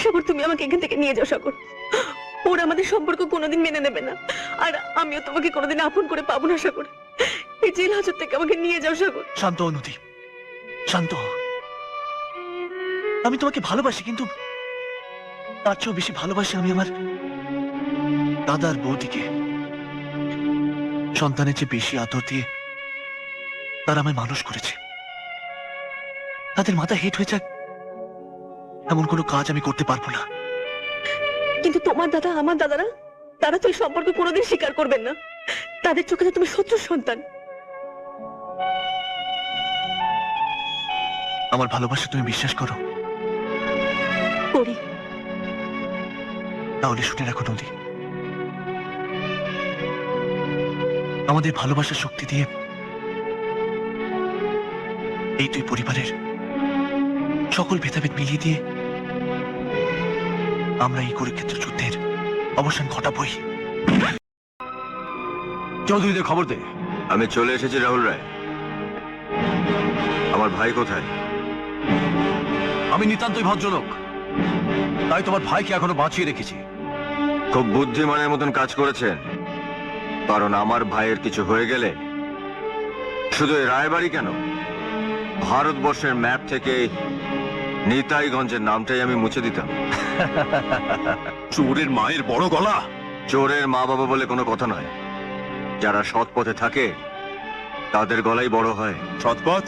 সাগর, তুমি আমাকে এখান থেকে নিয়ে যাও সাগর। ওরা আমাদের সম্পর্ক কোনোদিন মেনে নেবে না, আর আমিও তোমাকে কোনোদিন আপন করে পাবো না সাগর। এই জেল হাজত থেকে আমাকে নিয়ে যাও সাগর। শান্ত হ নদী, শান্ত হ। আমি তোমাকে ভালোবাসি, কিন্তু তার চেয়েও বেশি ভালোবাসি আমি আমার দাদার বৌদিকে। সন্তানের চেয়ে বেশি আদর দিয়ে তারা আমায় মানুষ করেছে। তাদের মাথা হেট হয়ে যাক এমন কোনো কাজ আমি করতে পারবো না। কিন্তু তোমার দাদা, আমার দাদারা, তারা তো এই সম্পর্ক কোনোদিন স্বীকার করবেন না। তাদের চোখে তো তুমি শত্রুর সন্তান। আমার ভালোবাসা তুমি বিশ্বাস করো? করি। তাহলে শুনে রাখো নদী, আমাদের ভালোবাসার শক্তি দিয়ে এই দুই পরিবারের সকল ভেদাভেদ মিলিয়ে দিয়ে আমরা এই কুরুক্ষেত্র যুদ্ধের অবসান ঘটাবই। চৌধুরীদের খবর দে। আমি চলে এসেছি রাহুল রায়। আমার ভাই কোথায়? আমি নিতান্তই ভদ্রলোক, তাই তোমার ভাইকে এখনো বাঁচিয়ে রেখেছি। খুব বুদ্ধিমানের মতন কাজ করেছেন, কারণ আমার ভাইয়ের কিছু হয়ে গেলে শুধু এই রায়বাড়ি কেন, ভারতবর্ষের ম্যাপ থেকে নিতাইগঞ্জের নামটাই আমি মুছে দিতাম। চোরের মায়ের বড় গলা। চোরের মা বাবা বলে কোনো কথা নয়, যারা সৎ পথে থাকে তাদের গলাই বড় হয়। সৎপথ?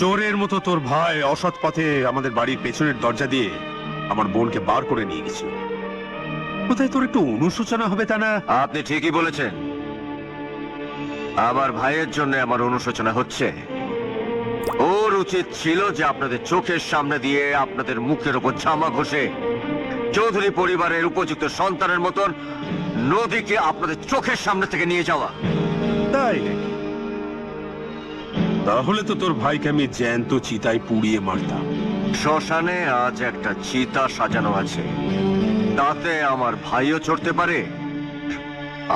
চোরের মতো তোর ভাই অসৎ পথে আমাদের বাড়ির পেছনের দরজা দিয়ে আমার বোনকে বার করে নিয়ে গেছিল। কোথায় তোর একটু অনুশোচনা হবে তা না? আপনি ঠিকই বলেছেন, আমার ভাইয়ের জন্য আমার অনুশোচনা হচ্ছে। ওর উচিত ছিল যে আপনাদের চোখের সামনে দিয়ে আপনাদের মুখের উপর জামা ঘষে চৌধুরী পরিবারের উপযুক্ত সন্তানের মতন নদীকে আপনাদের চোখের সামনে থেকে নিয়ে যাওয়া। তাই নাকি? তাহলে তো তোর ভাইকে আমি জ্যান্ত চিতায় পুড়িয়ে মারতাম। শ্মশানে আজ একটা চিতা সাজানো আছে, তাতে আমার ভাইও চড়তে পারে,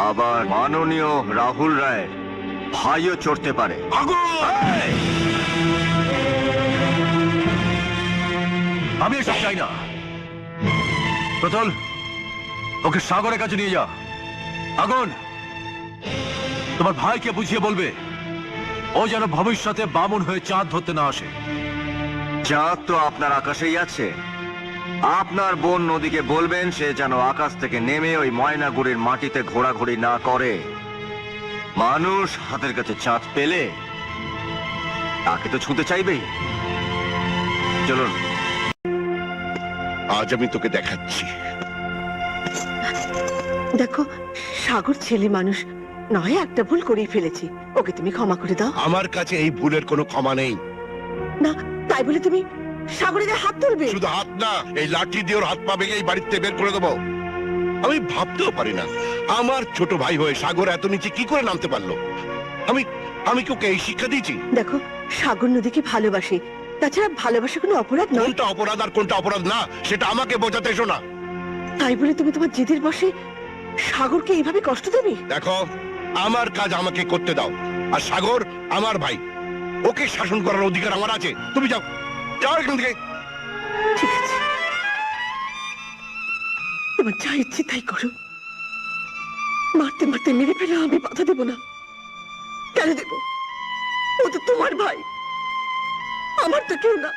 আবার মাননীয় রাহুল রায় ভাইও চড়তে পারে। আমি এসব চাই না। প্রতুল, ওকে সাগরের কাছে নিয়ে যা। আগুন, তোমার ভাইকে বুঝিয়ে বলবে ও যেন ভবিষ্যতে বামুন হয়ে চাঁদ ধরতে না আসে। চাঁদ তো আপনার আকাশেই আছে। আপনার বোন নদীকে বলবেন সে যেন আকাশ থেকে নেমে ওই ময়নাগুড়ির মাটিতে ঘোরাঘুরি না করে। মানুষ হাতের কাছে চাঁদ পেলে তাকে তো ছুঁতে চাইবেই। চলুন, আজ আমি তোকে দেখাচ্ছি। দেখো, সাগর ছেলে মানুষ নয়, একটা ভুল করেই ফেলেছি, ওকে তুমি ক্ষমা করে দাও। আমার কাছে এই ভুলের কোনো ক্ষমা নেই। না, তাই বলে তুমি সাগরের হাত তুলবে? শুধু হাত না, এই লাঠি দিয়ে ওর হাত পা ভেঙে এই বাড়িতে বের করে দেবো। আমি ভাবতেও পারি না আমার ছোট ভাই হয়ে সাগর এত নিচে কি করে নামতে পারলো। আমি আমি কি ওকে এই শিক্ষা দিয়েছি? দেখো, সাগর নদীকে ভালোবাসে, তাছাড়া ভালোবাসা কোনো অপরাধ নয়। কোনটা অপরাধ আর কোনটা অপরাধ না সেটা আমাকে বোঝাতে এসো না। তাই বলে তুমি তোমার জেদের বসে সাগরকে এইভাবে কষ্ট দেবে? দেখো, আমার কাজ আমাকে করতে দাও, আর সাগর আমার ভাই, ওকে শাসন করার অধিকার আমার আছে। তুমি যাও, যাও এখান থেকে। ঠিক আছে, তোমার যা ইচ্ছে তাই করো। মারতে মারতে মেরে ফেলে আমি বাধা দেব না। কেন দেব? ও তো তোমার ভাই, আমার তো কেউ না।